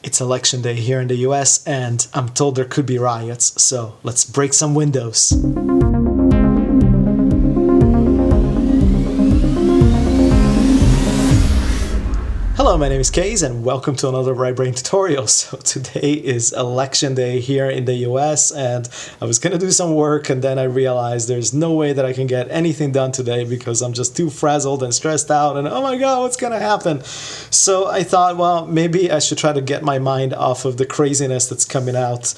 It's election day here in the US, and I'm told there could be riots, so let's break some windows. Hello, my name is Kaze and welcome to another Right Brain tutorial. So today is election day here in the US and I was gonna do some work and then I realized there's no way that I can get anything done today because I'm just too frazzled and stressed out and oh my god, what's gonna happen? So I thought, well, maybe I should try to get my mind off of the craziness that's coming out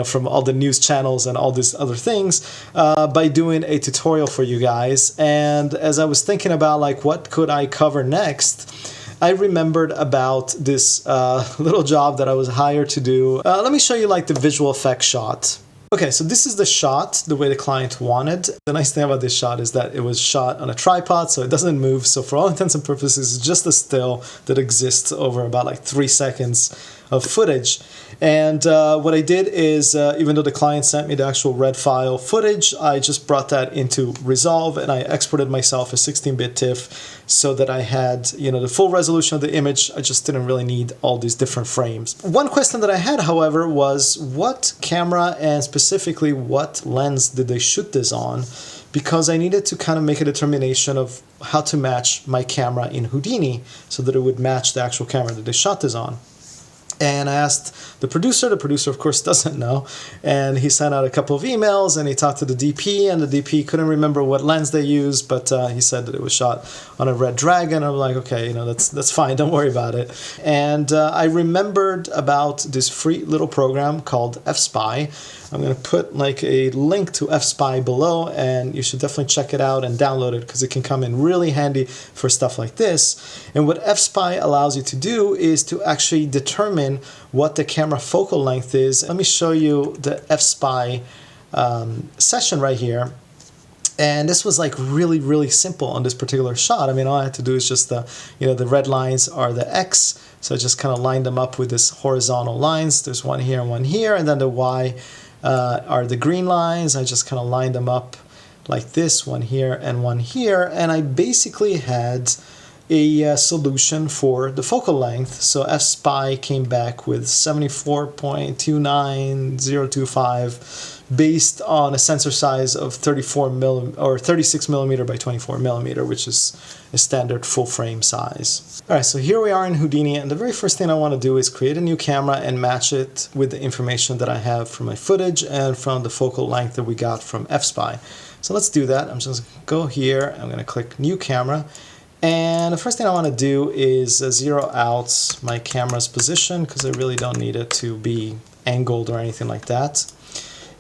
from all the news channels and all these other things by doing a tutorial for you guys. And as I was thinking about like what could I cover next, I remembered about this little job that I was hired to do. Let me show you like the visual effects shot. Okay, so this is the shot the way the client wanted. The nice thing about this shot is that it was shot on a tripod, so it doesn't move. So for all intents and purposes, it's just a still that exists over about like 3 seconds of footage. And what I did is, even though the client sent me the actual red file footage, I just brought that into Resolve and I exported myself a 16-bit TIFF so that I had, the full resolution of the image. I just didn't really need all these different frames. One question that I had, however, was what camera and specifically what lens did they shoot this on? Because I needed to kind of make a determination of how to match my camera in Houdini so that it would match the actual camera that they shot this on. And I asked the producer of course doesn't know, and he sent out a couple of emails and he talked to the DP and the DP couldn't remember what lens they used, but he said that it was shot on a Red Dragon. I'm like, okay, that's fine, don't worry about it. And I remembered about this free little program called F-Spy. I'm going to put like a link to F-Spy below and you should definitely check it out and download it because it can come in really handy for stuff like this. And what F-Spy allows you to do is to actually determine what the camera focal length is. Let me show you the F-Spy session right here. And this was like really, really simple on this particular shot. I mean, all I had to do is just the red lines are the X. So I just kind of lined them up with this horizontal lines. There's one here and one here. And then the Y are the green lines. I just kind of lined them up like this, one here and one here. And I basically had a solution for the focal length. So F-Spy came back with 74.29025 based on a sensor size of 36 millimeter by 24 millimeter, which is a standard full frame size. All right, so here we are in Houdini, and the very first thing I want to do is create a new camera and match it with the information that I have from my footage and from the focal length that we got from F-Spy. So let's do that. I'm just going to go here. I'm going to click New Camera. And the first thing I want to do is zero out my camera's position because I really don't need it to be angled or anything like that.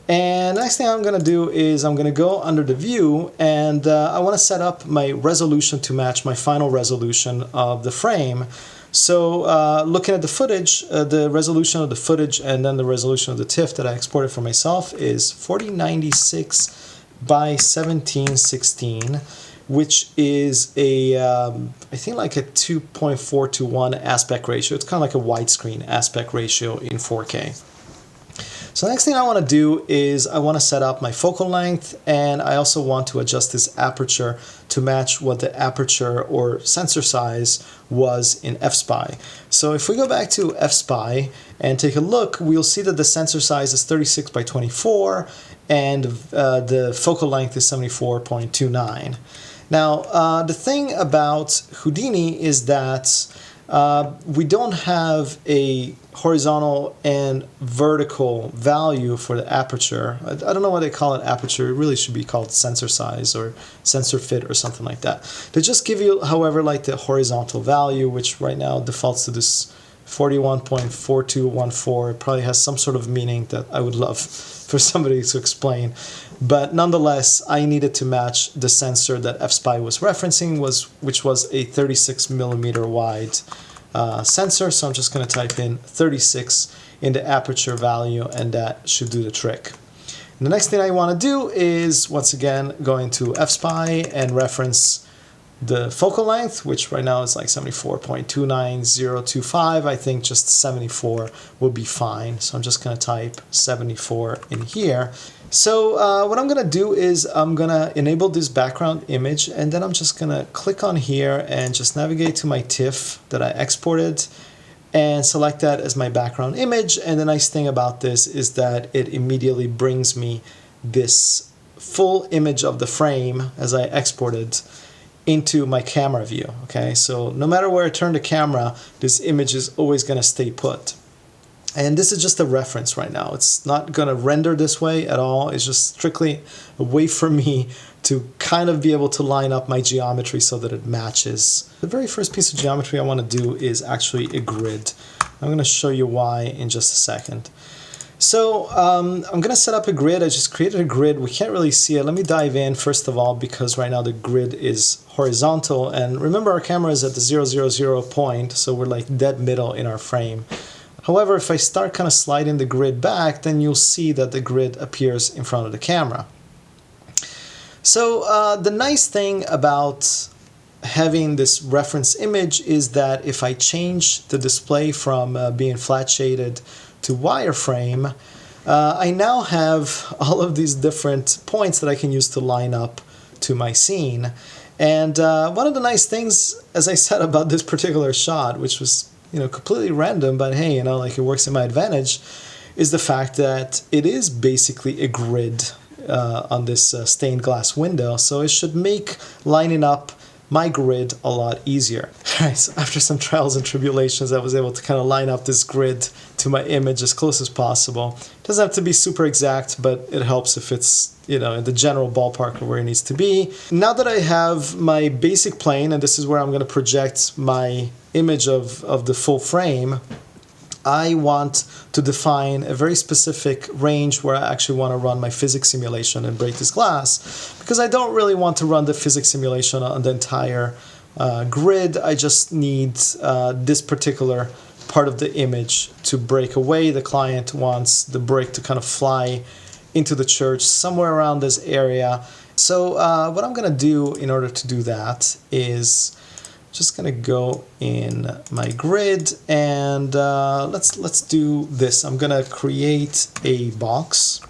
And the next thing I'm going to do is I'm going to go under the view and I want to set up my resolution to match my final resolution of the frame. So looking at the footage, the resolution of the footage and then the resolution of the TIFF that I exported for myself is 4096 by 1716. Which is a, I think like a 2.4 to 1 aspect ratio. It's kind of like a widescreen aspect ratio in 4K. So the next thing I want to do is I want to set up my focal length and I also want to adjust this aperture to match what the aperture or sensor size was in F-Spy. So if we go back to F-Spy and take a look, we'll see that the sensor size is 36 by 24 and the focal length is 74.29. Now, the thing about Houdini is that we don't have a horizontal and vertical value for the aperture. I don't know why they call it aperture. It really should be called sensor size or sensor fit or something like that. They just give you, however, like the horizontal value, which right now defaults to this 41.4214. It probably has some sort of meaning that I would love for somebody to explain. But nonetheless, I needed to match the sensor that F-Spy was referencing, which was a 36 millimeter wide sensor. So I'm just going to type in 36 in the aperture value, and that should do the trick. And the next thing I want to do is, once again, go into F-Spy and reference the focal length, which right now is like 74.29025. I think just 74 will be fine. So I'm just going to type 74 in here. So what I'm going to do is I'm going to enable this background image, and then I'm just going to click on here and just navigate to my TIFF that I exported. and select that as my background image. And the nice thing about this is that it immediately brings me this full image of the frame as I exported into my camera view. Okay, so no matter where I turn the camera, this image is always going to stay put. And this is just a reference right now. It's not going to render this way at all. It's just strictly a way for me to kind of be able to line up my geometry so that it matches. The very first piece of geometry I want to do is actually a grid. I'm going to show you why in just a second. So I'm going to set up a grid. I just created a grid. We can't really see it. Let me dive in first of all, because right now the grid is horizontal. And remember, our camera is at the 0, 0, 0 point, so we're like dead middle in our frame. However, if I start kind of sliding the grid back, then you'll see that the grid appears in front of the camera. So the nice thing about having this reference image is that if I change the display from being flat shaded to wireframe, I now have all of these different points that I can use to line up to my scene. And one of the nice things, as I said, about this particular shot, which was completely random, but hey, like it works in my advantage, is the fact that it is basically a grid on this stained glass window. So it should make lining up my grid a lot easier. Alright, so after some trials and tribulations, I was able to kind of line up this grid to my image as close as possible. It doesn't have to be super exact, but it helps if it's in the general ballpark of where it needs to be. Now that I have my basic plane, and this is where I'm going to project my image of the full frame, I want to define a very specific range where I actually want to run my physics simulation and break this glass, because I don't really want to run the physics simulation on the entire grid. I just need this particular part of the image to break away. The client wants the brick to kind of fly into the church somewhere around this area. So what I'm going to do in order to do that is just going to go in my grid, and let's do this. I'm going to create a box.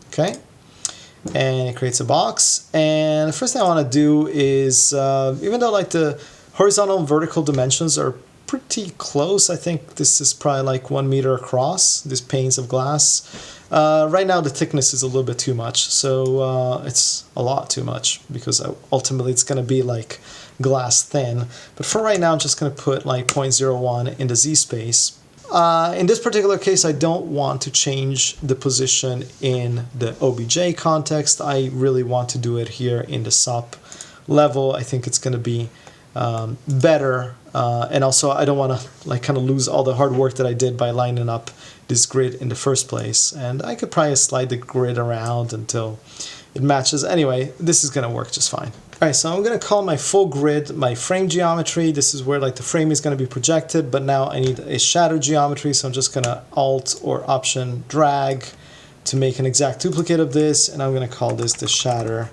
Okay, and it creates a box, and the first thing I want to do is even though like the horizontal and vertical dimensions are pretty close, I think this is probably like 1 meter across, these panes of glass. Right now the thickness is a little bit too much, so it's a lot too much, because ultimately it's going to be like glass thin. But for right now, I'm just going to put like 0.01 in the Z space. In this particular case, I don't want to change the position in the OBJ context. I really want to do it here in the SOP level. I think it's going to be better. And also, I don't want to like kind of lose all the hard work that I did by lining up this grid in the first place. And I could probably slide the grid around until it matches. Anyway, this is going to work just fine. All right, so I'm going to call my full grid my frame geometry. This is where like the frame is going to be projected, but now I need a shatter geometry, so I'm just going to Alt or Option drag to make an exact duplicate of this, and I'm going to call this the shatter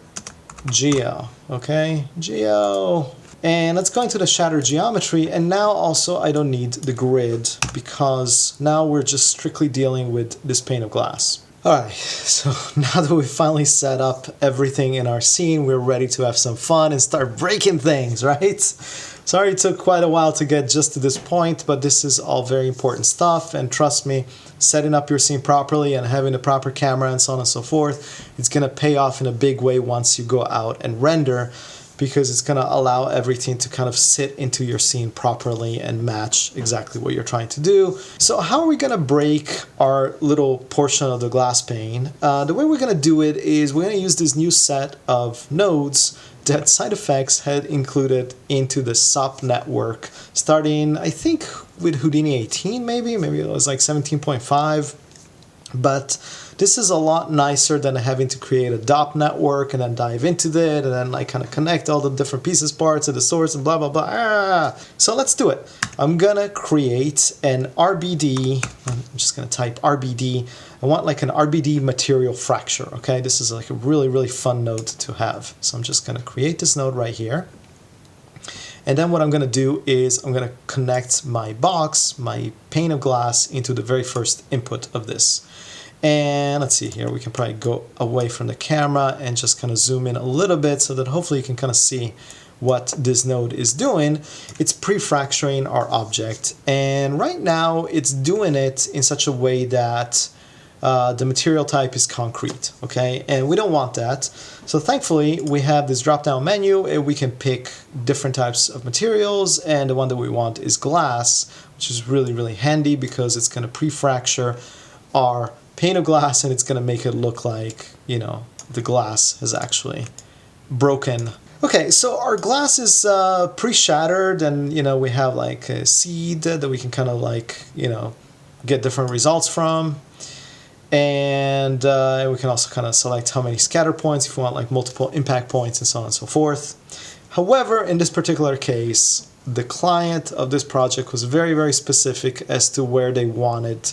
geo. Okay, geo. And let's go into the shatter geometry, and now also I don't need the grid, because now we're just strictly dealing with this pane of glass. Alright, so now that we've finally set up everything in our scene, we're ready to have some fun and start breaking things, right? Sorry it took quite a while to get just to this point, but this is all very important stuff, and trust me, setting up your scene properly and having the proper camera and so on and so forth, it's going to pay off in a big way once you go out and render, because it's going to allow everything to kind of sit into your scene properly and match exactly what you're trying to do. So how are we going to break our little portion of the glass pane? The way we're going to do it is we're going to use this new set of nodes that Side Effects had included into the SOP network, starting, I think, with Houdini 18, maybe it was like 17.5. But this is a lot nicer than having to create a DOP network and then dive into it and then like kind of connect all the different pieces, parts of the source and blah, blah, blah. So let's do it. I'm going to create an RBD. I'm just going to type RBD. I want like an RBD material fracture. Okay, this is like a really, really fun node to have. So I'm just going to create this node right here. And then what I'm going to do is I'm going to connect my box, my pane of glass, into the very first input of this. And let's see here, we can probably go away from the camera and just kind of zoom in a little bit so that hopefully you can kind of see what this node is doing, it's pre-fracturing our object. And right now it's doing it in such a way that the material type is concrete, okay? And we don't want that. So thankfully we have this drop-down menu and we can pick different types of materials, and the one that we want is glass, which is really, really handy because it's gonna pre-fracture our pane of glass and it's gonna make it look like, you know, the glass has actually broken. Okay, so our glass is pre-shattered, and you know, we have like a seed that we can kind of like, you know, get different results from. And we can also kind of select how many scatter points if we want like multiple impact points and so on and so forth. However, in this particular case, the client of this project was very, very specific as to where they wanted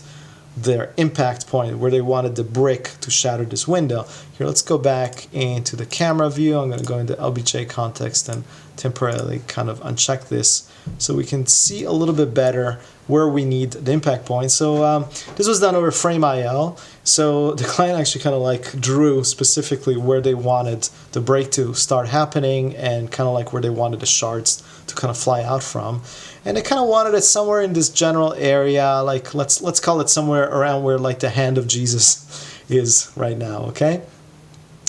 their impact point, where they wanted the brick to shatter this window. Here, let's go back into the camera view. I'm going to go into LBJ context and temporarily kind of uncheck this so we can see a little bit better where we need the impact point. So this was done over frame.il. So the client actually kind of like drew specifically where they wanted the break to start happening and kind of like where they wanted the shards to kind of fly out from. And they kind of wanted it somewhere in this general area, like let's call it somewhere around where like the hand of Jesus is right now, okay?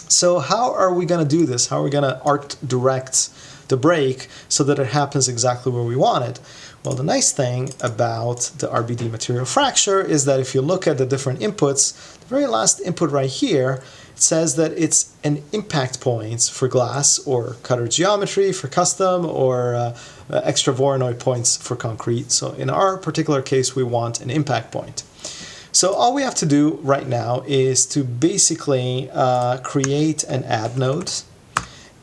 So how are we going to do this? How are we going to art direct the break so that it happens exactly where we want it? Well, the nice thing about the RBD material fracture is that if you look at the different inputs, the very last input right here, it says that it's an impact points for glass, or cutter geometry for custom, or extra Voronoi points for concrete. So in our particular case, we want an impact point. So all we have to do right now is to basically create an add node.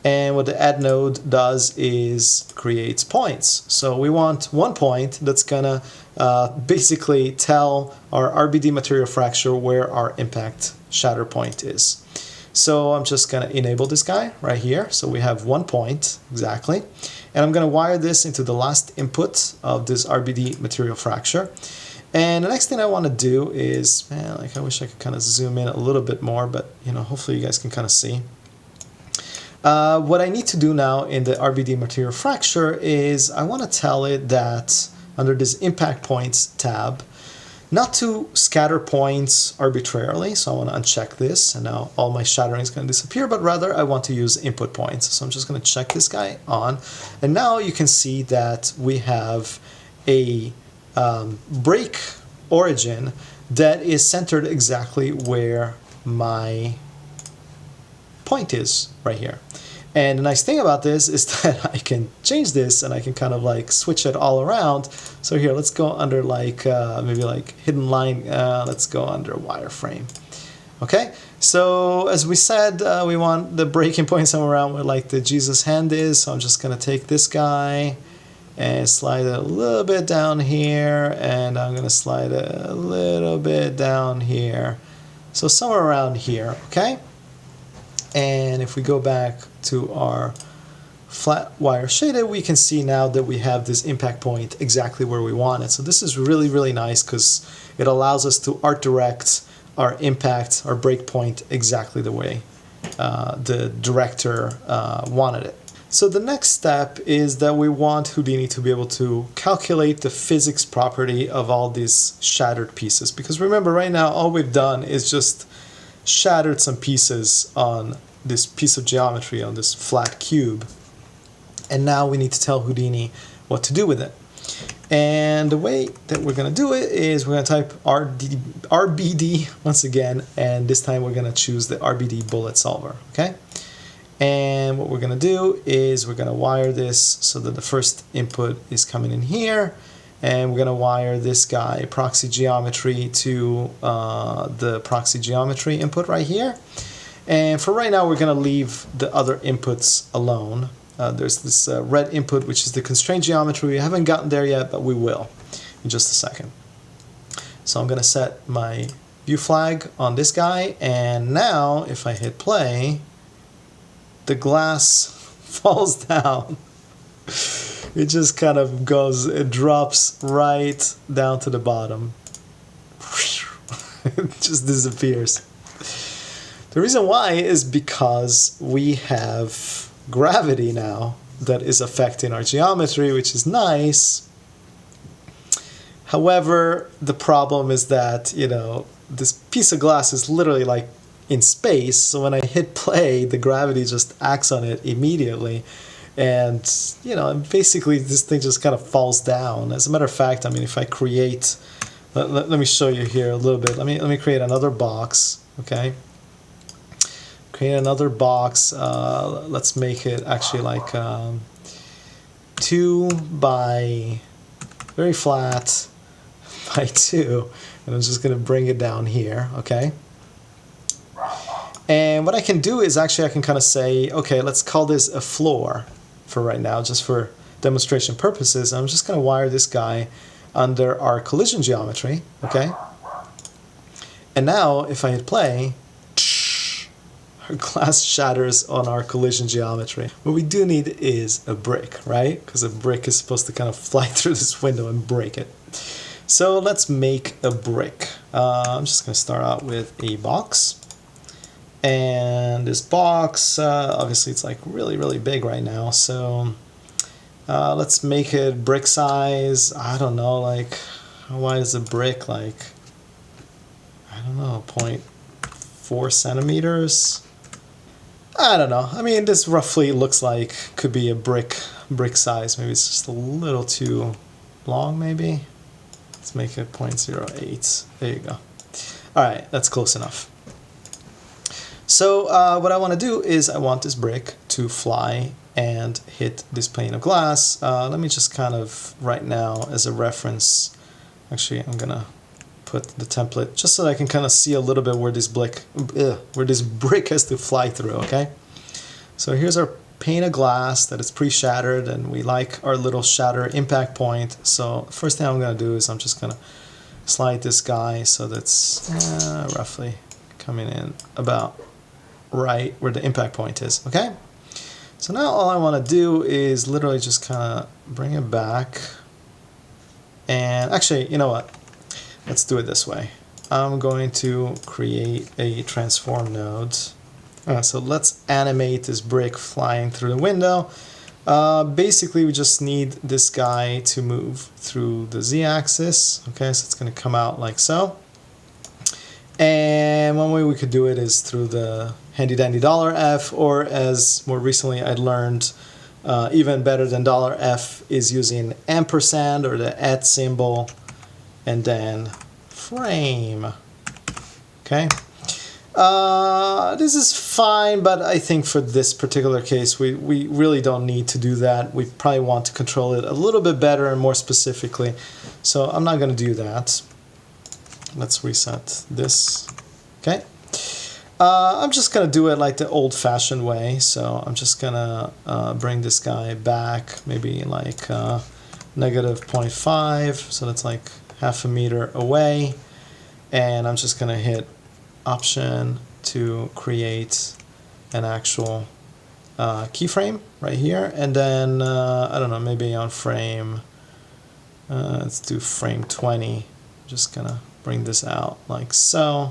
And what the add node does is creates points. So we want one point that's gonna basically tell our RBD material fracture where our impact shatter point is. So I'm just gonna enable this guy right here. So we have 1 point exactly. And I'm gonna wire this into the last input of this RBD material fracture. And the next thing I want to do is, man, like I wish I could kind of zoom in a little bit more, but you know, hopefully you guys can kind of see. What I need to do now in the RBD material fracture is I want to tell it that under this impact points tab, not to scatter points arbitrarily. So I want to uncheck this, and now all my shattering is going to disappear, but rather I want to use input points. So I'm just going to check this guy on. And now you can see that we have a break origin that is centered exactly where my point is right here. And the nice thing about this is that I can change this and I can kind of like switch it all around. So here, let's go under like maybe like hidden line. Let's go under wireframe. Okay, so as we said, we want the breaking point somewhere around where like the Jesus hand is. So I'm just gonna take this guy and slide it a little bit down here, and I'm gonna slide it a little bit down here. So somewhere around here, okay? And if we go back to our flat wire shaded, we can see now that we have this impact point exactly where we want it. So this is really, really nice because it allows us to art direct our impact, our breakpoint exactly the way the director wanted it. So the next step is that we want Houdini to be able to calculate the physics property of all these shattered pieces. Because remember, right now, all we've done is just shattered some pieces on this piece of geometry, on this flat cube. And now we need to tell Houdini what to do with it. And the way that we're going to do it is we're going to type RBD once again, and this time we're going to choose the RBD bullet solver, okay? And what we're going to do is we're going to wire this so that the first input is coming in here, and we're going to wire this guy, proxy geometry, to the proxy geometry input right here. And for right now, we're going to leave the other inputs alone. There's this red input, which is the constraint geometry. We haven't gotten there yet, but we will in just a second. So I'm going to set my view flag on this guy, and now if I hit play, the glass falls down. It just kind of goes, it drops right down to the bottom. It just disappears. The reason why is because we have gravity now that is affecting our geometry, which is nice. However, the problem is that, you know, this piece of glass is literally like in space, so when I hit play, the gravity just acts on it immediately. And, you know, basically this thing just kind of falls down. As a matter of fact, I mean, if I create, let me show you here a little bit. Let me create another box, okay? Create another box. Let's make it actually like 2 by, very flat, by 2. And I'm just going to bring it down here, okay? And what I can do is actually I can kind of say, okay, let's call this a floor for right now, just for demonstration purposes. I'm just going to wire this guy under our collision geometry, okay? And now if I hit play, our glass shatters on our collision geometry. What we do need is a brick, right? Because a brick is supposed to kind of fly through this window and break it. So let's make a brick. I'm just going to start out with a box. And this box, obviously it's like really big right now, so let's make it brick size. I don't know, like, how wide is a brick? Like, I don't know, 0.4 centimeters? I don't know. I mean, this roughly looks like could be a brick size. Maybe it's just a little too long, maybe. Let's make it 0.08. There you go. All right, that's close enough. So what I want to do is I want this brick to fly and hit this pane of glass. Let me just kind of, right now, as a reference, actually I'm going to put the template just so that I can kind of see a little bit where this brick has to fly through, okay? So here's our pane of glass that is pre-shattered, and we like our little shatter impact point. So first thing I'm going to do is I'm just going to slide this guy so that's roughly coming in about right where the impact point is, okay? So now all I want to do is literally just kind of bring it back. And actually, you know what? Let's do it this way. I'm going to create a transform node. So let's animate this brick flying through the window. Basically, we just need this guy to move through the z-axis. Okay, so it's going to come out like so. And one way we could do it is through the handy dandy $F, or as more recently I learned, even better than $F is using ampersand or the @ symbol and then frame. Okay. This is fine, but I think for this particular case we really don't need to do that. We probably want to control it a little bit better and more specifically. So I'm not going to do that. Let's reset this. Okay. I'm just going to do it like the old-fashioned way. So I'm just going to bring this guy back, maybe like -0.5. So that's like half a meter away. And I'm just going to hit Option to create an actual keyframe right here. And then, I don't know, maybe on frame, let's do frame 20. Just going to bring this out like so.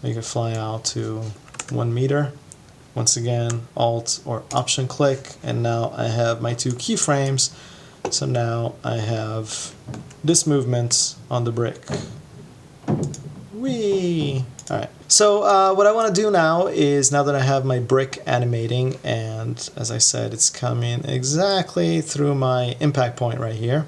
Make it fly out to 1 meter. Once again, Alt or Option click, and now I have my 2 keyframes. So now I have this movement on the brick. Whee! Alright, so what I want to do now is, now that I have my brick animating, and as I said, it's coming exactly through my impact point right here,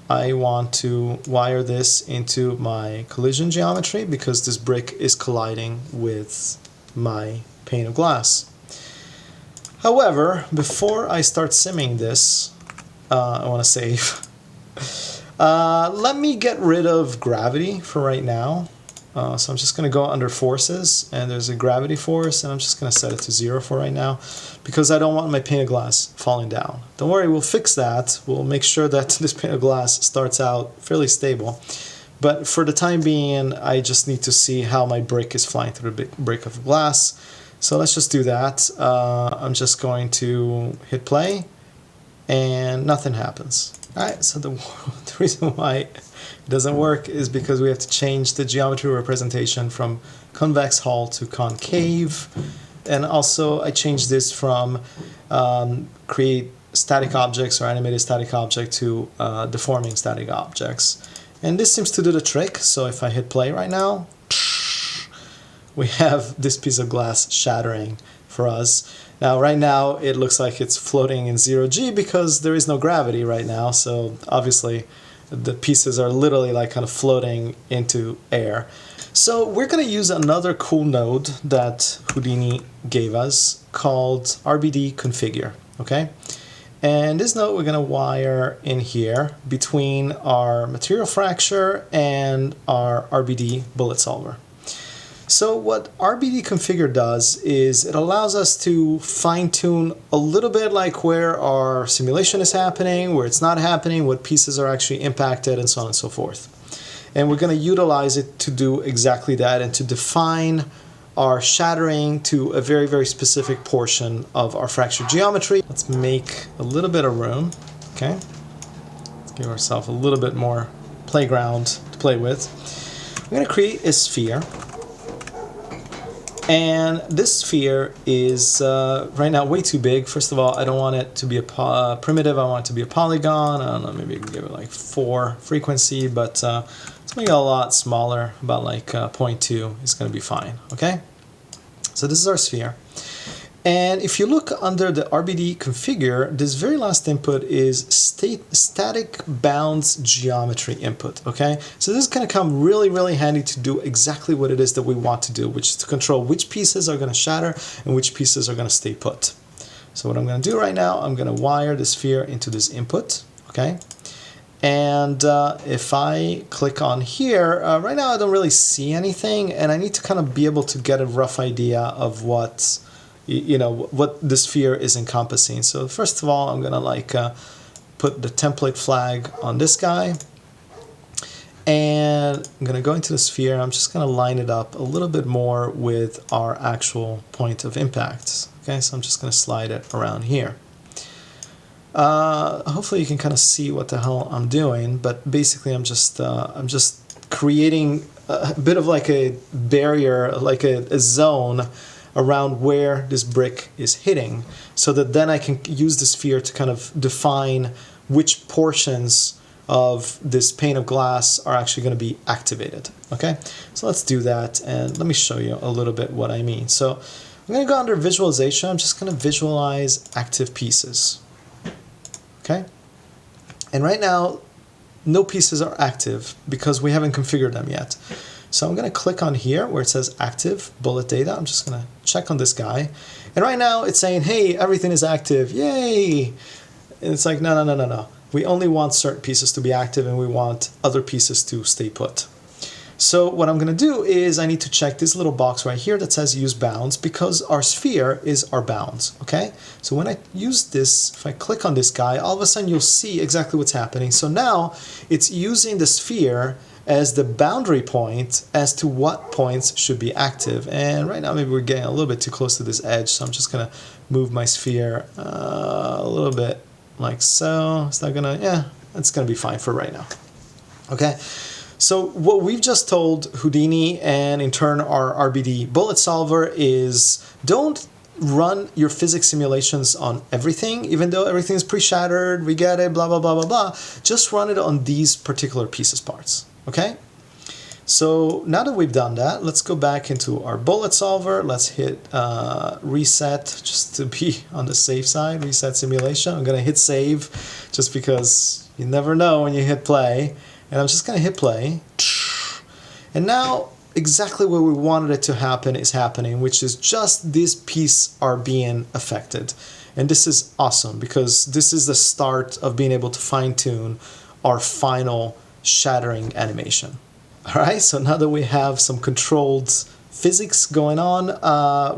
I want to wire this into my collision geometry because this brick is colliding with my pane of glass. However, before I start simming this, I want to save. Let me get rid of gravity for right now. So I'm just going to go under forces, and there's a gravity force, and I'm just going to set it to 0 for right now because I don't want my pane of glass falling down. Don't worry, we'll fix that. We'll make sure that this pane of glass starts out fairly stable. But for the time being, I just need to see how my brick is flying through the brick of glass. So let's just do that. I'm just going to hit play, and nothing happens. Alright, so the reason why it doesn't work is because we have to change the geometry representation from convex hull to concave. And also I changed this from create static objects or animated static object to deforming static objects. And this seems to do the trick. So if I hit play right now, we have this piece of glass shattering for us. Now, right now, it looks like it's floating in 0G because there is no gravity right now. So obviously, the pieces are literally like kind of floating into air. So we're going to use another cool node that Houdini gave us called RBD Configure, okay? And this node we're going to wire in here between our material fracture and our RBD bullet solver. So what RBD Configure does is it allows us to fine-tune a little bit like where our simulation is happening, where it's not happening, what pieces are actually impacted, and so on and so forth. And we're going to utilize it to do exactly that and to define our shattering to a very, very specific portion of our fracture geometry. Let's make a little bit of room, okay? Let's give ourselves a little bit more playground to play with. We're going to create a sphere. And this sphere is right now way too big. First of all, I don't want it to be a primitive. I want it to be a polygon. I don't know, maybe I can give it like 4 frequency, but let's make it a lot smaller, about like 0.2 is going to be fine, okay? So this is our sphere. And if you look under the RBD configure, this very last input is static bounds geometry input, okay? So this is going to come really, really handy to do exactly what it is that we want to do, which is to control which pieces are going to shatter and which pieces are going to stay put. So what I'm going to do right now, I'm going to wire the sphere into this input, okay? And if I click on here, right now I don't really see anything, and I need to kind of be able to get a rough idea of what what the sphere is encompassing. So first of all, I'm gonna like put the template flag on this guy, and I'm gonna go into the sphere, and I'm just gonna line it up a little bit more with our actual point of impact. Okay, so I'm just gonna slide it around here. Hopefully you can kind of see what the hell I'm doing, but basically I'm just creating a bit of like a barrier, like a zone around where this brick is hitting, so that then I can use the sphere to kind of define which portions of this pane of glass are actually going to be activated. Okay, so let's do that, and let me show you a little bit what I mean. So I'm going to go under visualization. I'm just going to visualize active pieces. Okay, and right now no pieces are active because we haven't configured them yet. So I'm going to click on here where it says active bullet data. I'm just going to check on this guy. And right now it's saying, hey, everything is active. Yay. And it's like, no. We only want certain pieces to be active and we want other pieces to stay put. So what I'm going to do is I need to check this little box right here that says use bounds, because our sphere is our bounds. Okay. So when I use this, if I click on this guy, all of a sudden you'll see exactly what's happening. So now it's using the sphere as the boundary point as to what points should be active. And right now maybe we're getting a little bit too close to this edge, so I'm just going to move my sphere a little bit like so. It's not going to, yeah, it's going to be fine for right now. Okay, so what we've just told Houdini and in turn our RBD bullet solver is don't run your physics simulations on everything, even though everything is pre-shattered, we get it, blah, blah, blah, blah, blah. Just run it on these particular pieces parts. Okay, so now that we've done that, let's go back into our bullet solver. Let's hit reset just to be on the safe side, reset simulation. I'm going to hit save just because you never know when you hit play. And I'm just going to hit play. And now exactly what we wanted it to happen is happening, which is just this piece are being affected. And this is awesome because this is the start of being able to fine-tune our final shattering animation. All right, so now that we have some controlled physics going on,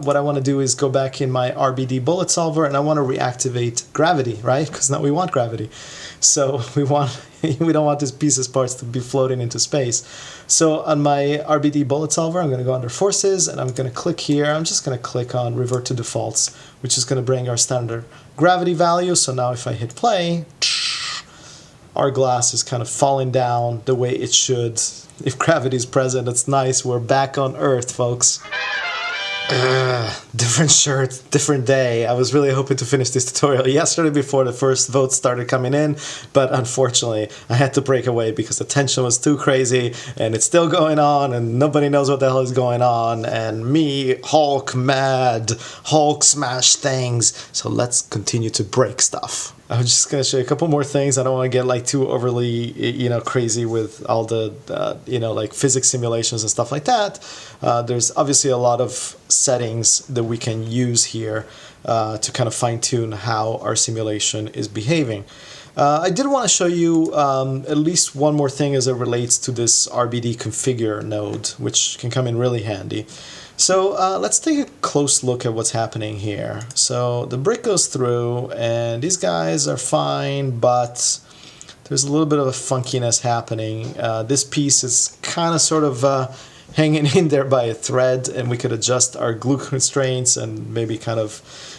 what I want to do is go back in my RBD bullet solver and I want to reactivate gravity, right? Because now we want gravity. So we don't want these pieces parts to be floating into space. So on my RBD bullet solver, I'm going to go under forces and I'm going to click here. I'm just going to click on revert to defaults, which is going to bring our standard gravity value. So now if I hit play, our glass is kind of falling down the way it should. If gravity is present, it's nice. We're back on Earth, folks. Different shirt, different day. I was really hoping to finish this tutorial yesterday before the first votes started coming in, but unfortunately I had to break away because the tension was too crazy and it's still going on and nobody knows what the hell is going on, and me, Hulk mad, Hulk smash things. So let's continue to break stuff. I'm just going to show you a couple more things. I don't want to get like too overly, crazy with all the, like physics simulations and stuff like that. There's obviously a lot of settings that we can use here to kind of fine tune how our simulation is behaving. I did want to show you at least one more thing as it relates to this RBD Configure node, which can come in really handy. So let's take a close look at what's happening here. So the brick goes through and these guys are fine, but there's a little bit of a funkiness happening. This piece is kind of sort of hanging in there by a thread, and we could adjust our glue constraints and maybe kind of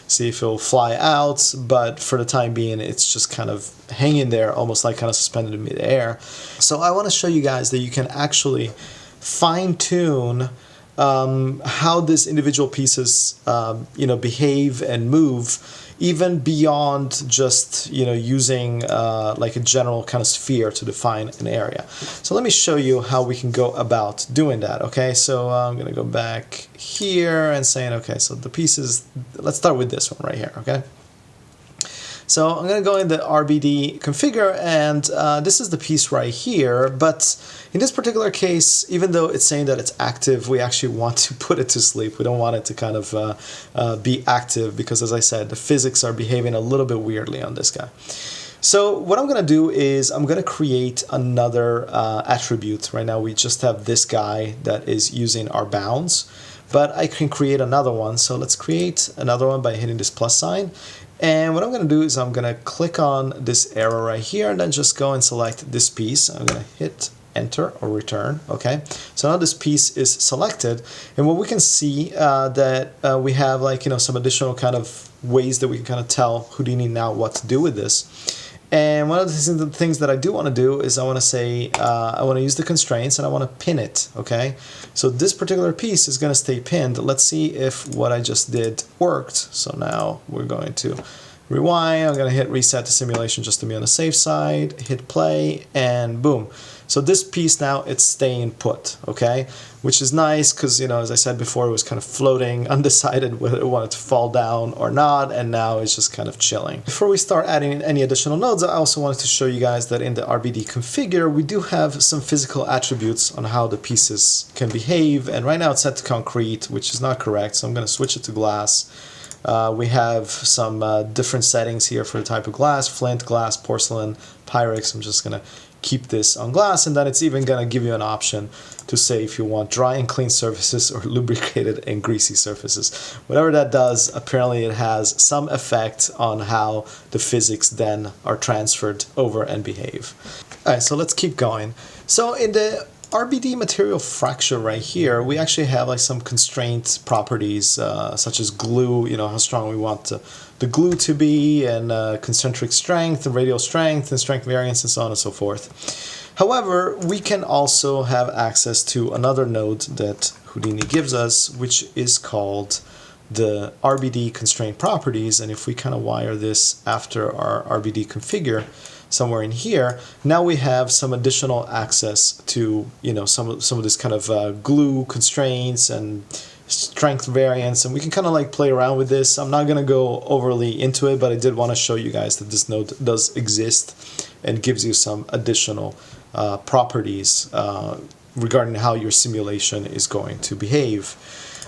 see if it'll fly out, but for the time being it's just kind of hanging there, almost like kind of suspended in midair. So I want to show you guys that you can actually fine-tune how these individual pieces behave and move, even beyond just using like a general kind of sphere to define an area. So let me show you how we can go about doing that. Okay, so I'm gonna go back here and saying, okay, so the pieces, let's start with this one right here. Okay, so I'm going to go in the RBD Configure, and this is the piece right here, but in this particular case, even though it's saying that it's active, we actually want to put it to sleep. We don't want it to kind of be active because, as I said, the physics are behaving a little bit weirdly on this guy. So what I'm going to do is I'm going to create another attribute. Right now we just have this guy that is using our bounds, but I can create another one. So let's create another one by hitting this plus sign. And what I'm going to do is I'm going to click on this arrow right here and then just go and select this piece. I'm going to hit enter or return. Okay, so now this piece is selected, and what we can see that we have like some additional kind of ways that we can kind of tell Houdini now what to do with this. And one of the things that I do want to do is I want to say I want to use the constraints and I want to pin it. Okay, so this particular piece is going to stay pinned. Let's see if what I just did worked. So now we're going to rewind. I'm going to hit reset the simulation just to be on the safe side, hit play, and boom. So this piece now, it's staying put, okay? Which is nice because, as I said before, it was kind of floating, undecided whether it wanted to fall down or not, and now it's just kind of chilling. Before we start adding any additional nodes, I also wanted to show you guys that in the RBD Configure, we do have some physical attributes on how the pieces can behave, and right now it's set to concrete, which is not correct, so I'm going to switch it to glass. We have some different settings here for the type of glass: flint, glass, porcelain, Pyrex. I'm just going to keep this on glass, and then it's even going to give you an option to say if you want dry and clean surfaces or lubricated and greasy surfaces. Whatever that does, apparently it has some effect on how the physics then are transferred over and behave. Alright, so let's keep going. So in the RBD material fracture right here, we actually have like some constraint properties such as glue, how strong we want the glue to be, and concentric strength, and radial strength, and strength variance, and so on and so forth. However, we can also have access to another node that Houdini gives us, which is called the RBD constraint properties. And if we kind of wire this after our RBD configure somewhere in here, now we have some additional access to some of this kind of glue constraints and strength variance, and we can kind of like play around with this. I'm not going to go overly into it, but I did want to show you guys that this node does exist and gives you some additional properties regarding how your simulation is going to behave.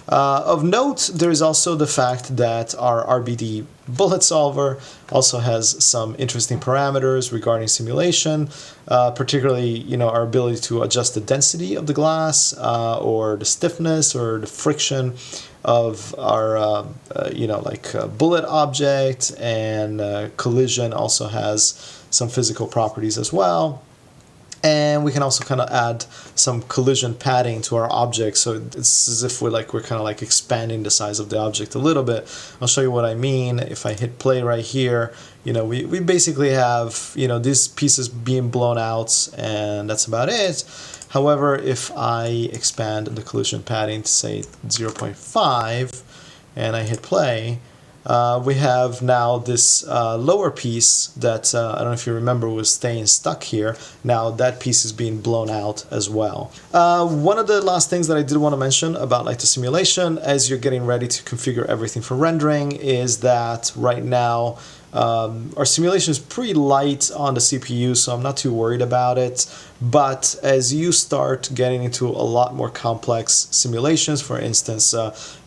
Of note, there's also the fact that our RBD bullet solver also has some interesting parameters regarding simulation, particularly our ability to adjust the density of the glass or the stiffness or the friction of our bullet object, and collision also has some physical properties as well. And we can also kind of add some collision padding to our object, so it's as if we're kind of like expanding the size of the object a little bit. I'll show you what I mean. If I hit play right here, we basically have these pieces being blown out, and that's about it. However, if I expand the collision padding to say 0.5 and I hit play, we have now this lower piece that, I don't know if you remember, was staying stuck here. Now that piece is being blown out as well. One of the last things that I did want to mention about like the simulation as you're getting ready to configure everything for rendering is that right now our simulation is pretty light on the CPU, so I'm not too worried about it. But as you start getting into a lot more complex simulations, for instance,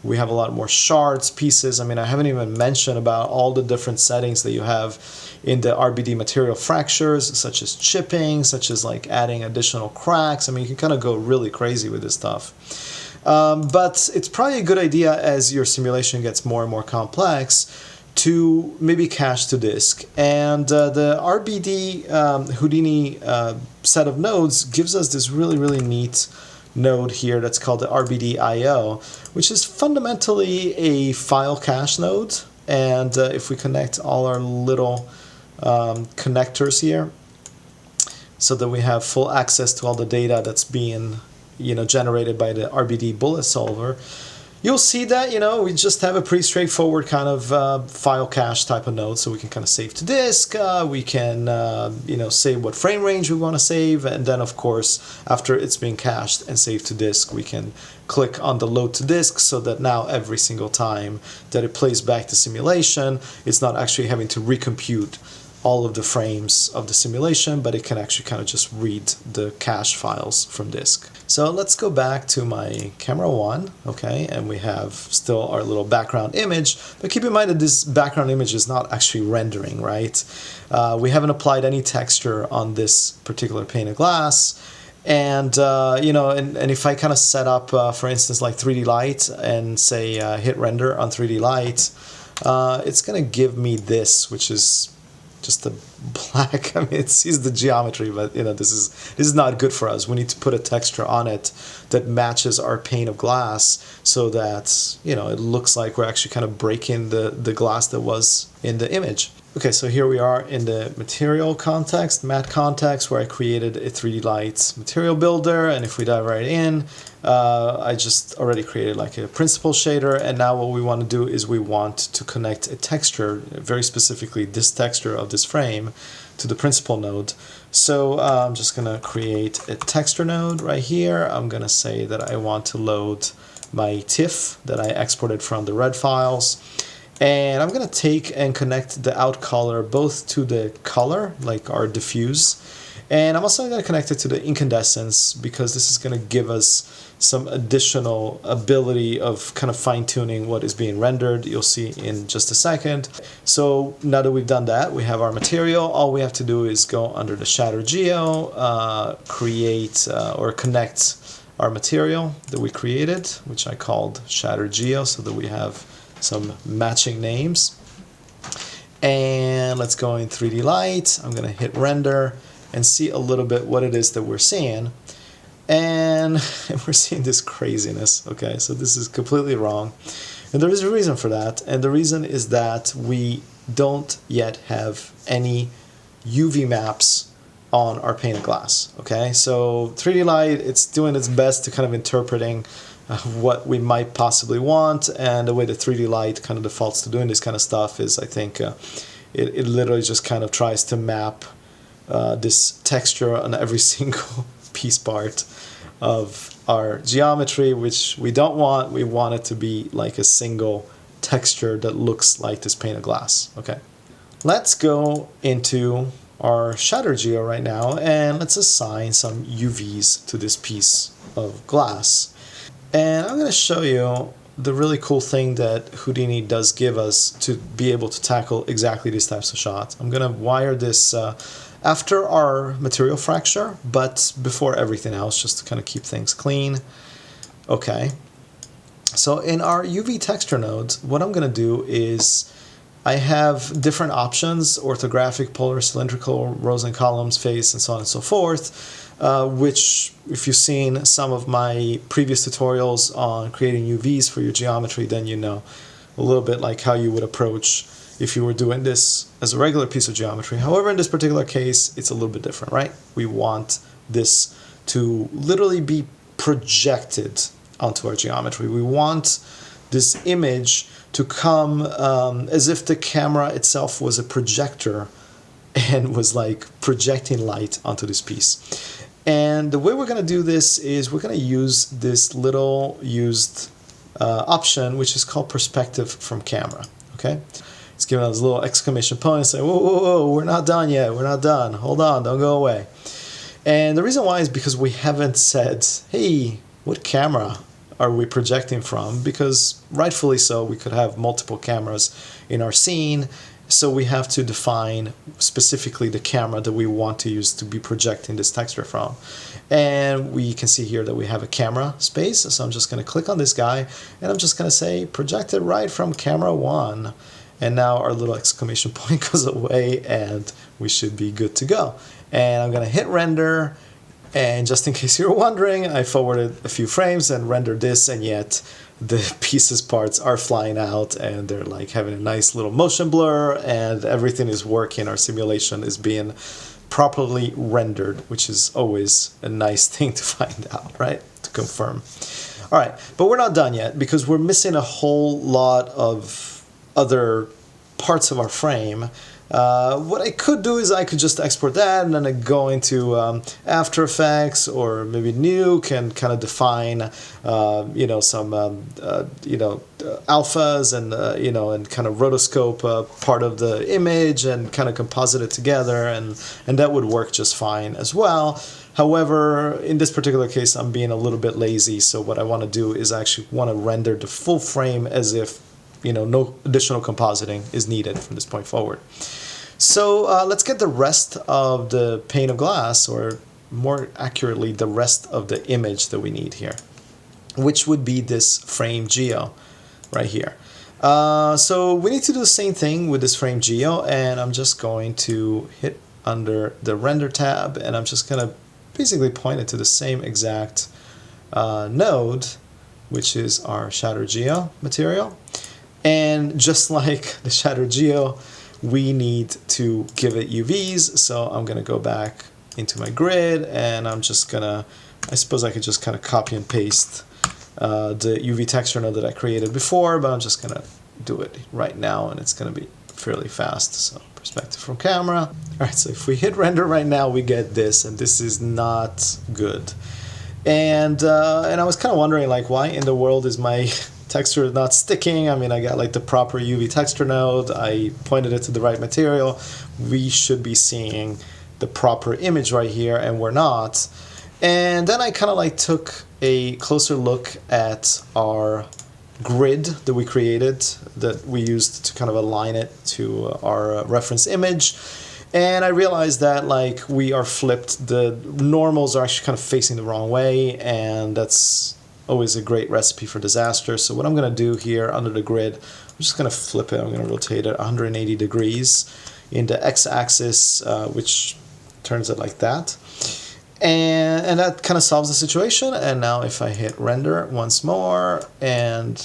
we have a lot more shards, pieces. I mean, I haven't even mentioned about all the different settings that you have in the RBD material fractures, such as chipping, such as like adding additional cracks. I mean, you can kind of go really crazy with this stuff. But it's probably a good idea as your simulation gets more and more complex to maybe cache to disk. And the RBD Houdini set of nodes gives us this really neat node here that's called the RBD IO, which is fundamentally a file cache node. And if we connect all our little connectors here so that we have full access to all the data that's being generated by the RBD bullet solver, you'll see that, we just have a pretty straightforward kind of file cache type of node. So we can kind of save to disk, we can, say what frame range we want to save. And then, of course, after it's been cached and saved to disk, we can click on the load to disk so that now every single time that it plays back the simulation, it's not actually having to recompute all of the frames of the simulation, but it can actually kind of just read the cache files from disk. So let's go back to my camera 1, okay, and we have still our little background image, but keep in mind that this background image is not actually rendering, right? We haven't applied any texture on this particular pane of glass, and and if I kind of set up, for instance, like 3D Light and say hit render on 3D Light, it's gonna give me this, which is just a black. I mean, it sees the geometry, but this is not good for us. We need to put a texture on it that matches our pane of glass so that it looks like we're actually kind of breaking the glass that was in the image. Okay, so here we are in the material context, matte context, where I created a 3D Light material builder. And if we dive right in, I just already created like a principal shader. And now what we want to do is we want to connect a texture, very specifically this texture of this frame, to the principal node. So I'm just going to create a texture node right here. I'm going to say that I want to load my TIFF that I exported from the red files. And I'm going to take and connect the out color both to the color, like our diffuse, and I'm also going to connect it to the incandescence because this is going to give us some additional ability of kind of fine-tuning what is being rendered. You'll see in just a second. So now that we've done that, we have our material. All we have to do is go under the shatter geo, create or connect our material that we created, which I called shatter geo, so that we have some matching names. And let's go in 3D Light. I'm going to hit render and see a little bit what it is that we're seeing. And we're seeing this craziness. Okay, so this is completely wrong. And there is a reason for that. And the reason is that we don't yet have any UV maps on our pane of glass. Okay, so 3D Light, it's doing its best to kind of interpreting what we might possibly want, and the way the 3D Light kind of defaults to doing this kind of stuff is, I think, it literally just kind of tries to map this texture on every single piece part of our geometry, which we don't want. We want it to be like a single texture that looks like this pane of glass. Okay, let's go into our shatter geo right now, and let's assign some UVs to this piece of glass. And I'm going to show you the really cool thing that Houdini does give us to be able to tackle exactly these types of shots. I'm going to wire this after our material fracture, but before everything else, just to kind of keep things clean. Okay, so in our UV texture node, what I'm going to do is I have different options: orthographic, polar, cylindrical, rows and columns, face, and so on and so forth. Which, if you've seen some of my previous tutorials on creating UVs for your geometry, then you know a little bit like how you would approach if you were doing this as a regular piece of geometry. However, in this particular case, it's a little bit different, right? We want this to literally be projected onto our geometry. We want this image to come as if the camera itself was a projector and was like projecting light onto this piece. And the way we're going to do this is we're going to use this little used option, which is called perspective from camera. Okay, it's giving us a little exclamation point and saying, whoa, whoa, whoa, we're not done yet, we're not done, hold on, don't go away. And the reason why is because we haven't said, hey, what camera are we projecting from? Because rightfully so, we could have multiple cameras in our scene, so we have to define specifically the camera that we want to use to be projecting this texture from. And we can see here that we have a camera space, so I'm just going to click on this guy, and I'm just going to say project it right from camera 1. And now our little exclamation point goes away, and we should be good to go. And I'm going to hit render, and just in case you're wondering, I forwarded a few frames and rendered this, and yet the pieces parts are flying out and they're like having a nice little motion blur and everything is working. Our simulation is being properly rendered, which is always a nice thing to find out, right? To confirm. All right, but we're not done yet because we're missing a whole lot of other parts of our frame. What I could do is I could just export that and then I go into After Effects or maybe Nuke and kind of define, some, alphas and, and kind of rotoscope part of the image and kind of composite it together, and that would work just fine as well. However, in this particular case, I'm being a little bit lazy, so what I want to do is I actually want to render the full frame as if no additional compositing is needed from this point forward. So let's get the rest of the pane of glass, or more accurately, the rest of the image that we need here, which would be this frame geo right here. So we need to do the same thing with this frame geo, and I'm just going to hit under the render tab, and I'm just going to basically point it to the same exact node, which is our shatter geo material. And just like the shatter geo, we need to give it UVs. So I'm going to go back into my grid, and I'm just going to, I suppose I could just kind of copy and paste the UV texture node that I created before, but I'm just going to do it right now, and it's going to be fairly fast. So perspective from camera. All right, so if we hit render right now, we get this, and this is not good. And I was kind of wondering, like, why in the world is my texture not sticking? I mean, I got like the proper UV texture node, I pointed it to the right material, we should be seeing the proper image right here, and we're not. And then I kind of like took a closer look at our grid that we created, that we used to kind of align it to our reference image. And I realized that like we are flipped, the normals are actually kind of facing the wrong way, and that's always a great recipe for disaster. So what I'm going to do here under the grid, I'm just going to flip it. I'm going to rotate it 180 degrees in the x-axis, which turns it like that. And that kind of solves the situation. And now if I hit render once more and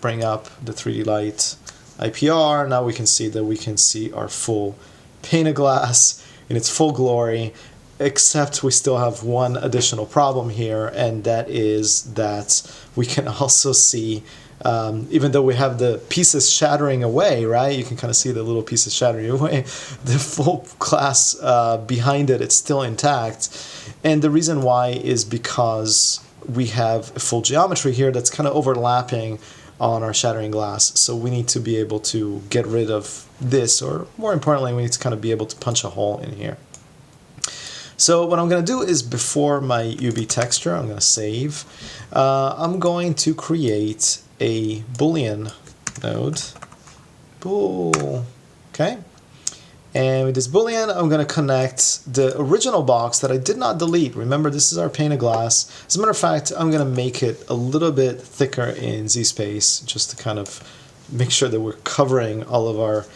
bring up the 3D Light IPR, now we can see that we can see our full pane of glass in its full glory. Except we still have one additional problem here, and that is that we can also see, even though we have the pieces shattering away, right? You can kind of see the little pieces shattering away. The full glass behind it, it's still intact. And the reason why is because we have a full geometry here that's kind of overlapping on our shattering glass. So we need to be able to get rid of this, or more importantly, we need to kind of be able to punch a hole in here. So what I'm going to do is, before my UV texture, I'm going to save. I'm going to create a Boolean node. Bool. Okay. And with this Boolean, I'm going to connect the original box that I did not delete. Remember, this is our pane of glass. As a matter of fact, I'm going to make it a little bit thicker in Z-space, just to kind of make sure that we're covering all of our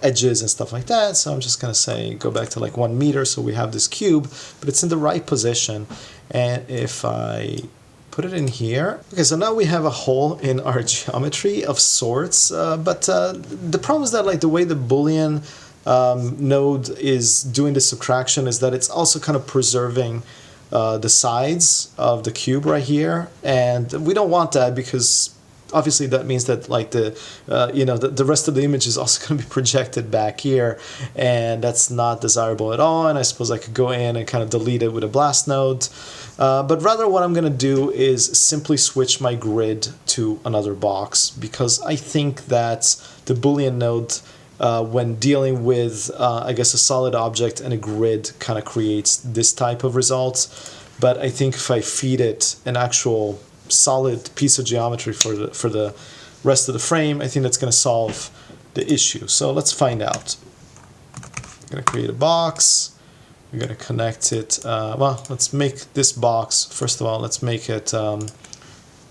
edges and stuff like that. So I'm just going to say go back to like 1 meter, so we have this cube, but it's in the right position. And if I put it in here, okay, so now we have a hole in our geometry of sorts, but the problem is that like the way the Boolean node is doing the subtraction is that it's also kind of preserving the sides of the cube right here, and we don't want that because obviously that means that like the rest of the image is also going to be projected back here, and that's not desirable at all. And I suppose I could go in and kind of delete it with a blast node, but rather what I'm going to do is simply switch my grid to another box, because I think that the Boolean node when dealing with I guess a solid object and a grid kind of creates this type of result. But I think if I feed it an actual solid piece of geometry for the rest of the frame, I think that's going to solve the issue. So let's find out. I'm going to create a box. We're going to connect it. Well, let's make this box, first of all, let's make it a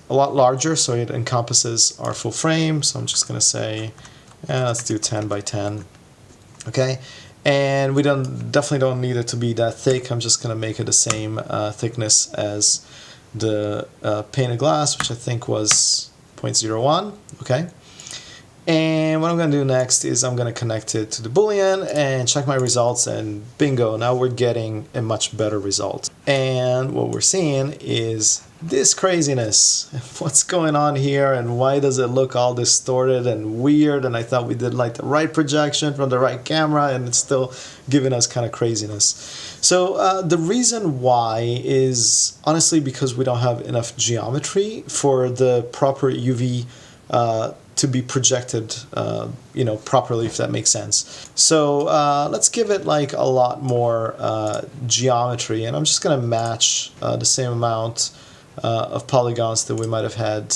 lot larger so it encompasses our full frame. So I'm just going to say, let's do 10 by 10. Okay. And we definitely don't need it to be that thick. I'm just going to make it the same thickness as the pane of glass, which I think was 0.01. Okay. And what I'm going to do next is I'm going to connect it to the Boolean and check my results, and bingo, now we're getting a much better result. And what we're seeing is this craziness. What's going on here, and why does it look all distorted and weird? And I thought we did like the right projection from the right camera, and it's still giving us kind of craziness. So the reason why is honestly because we don't have enough geometry for the proper UV to be projected, properly, if that makes sense. So let's give it like a lot more geometry, and I'm just gonna match the same amount of polygons that we might have had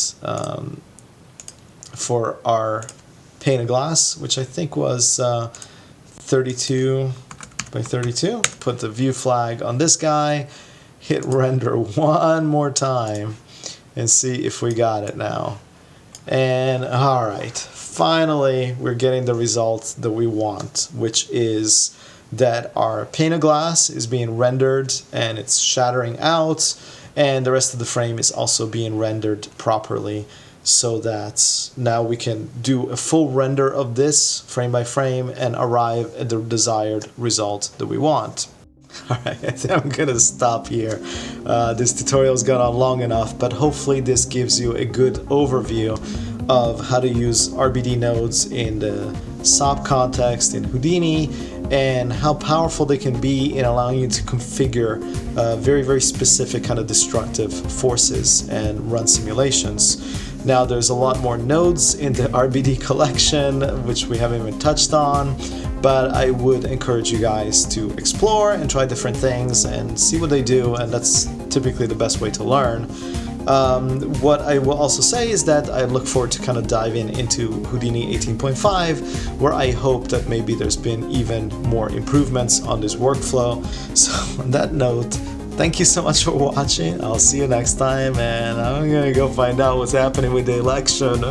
for our pane of glass, which I think was 32 by 32. Put the view flag on this guy, hit render one more time, and see if we got it now. And all right, finally we're getting the result that we want, which is that our pane of glass is being rendered and it's shattering out, and the rest of the frame is also being rendered properly, so that now we can do a full render of this frame by frame and arrive at the desired result that we want. Alright, I think I'm gonna stop here. This tutorial's gone on long enough, but hopefully this gives you a good overview of how to use RBD nodes in the SOP context in Houdini, and how powerful they can be in allowing you to configure very, very specific kind of destructive forces and run simulations. Now there's a lot more nodes in the RBD collection, which we haven't even touched on, but I would encourage you guys to explore and try different things and see what they do, and that's typically the best way to learn. What I will also say is that I look forward to kind of diving into Houdini 18.5, where I hope that maybe there's been even more improvements on this workflow. So on that note, thank you so much for watching. I'll see you next time, and I'm gonna go find out what's happening with the election.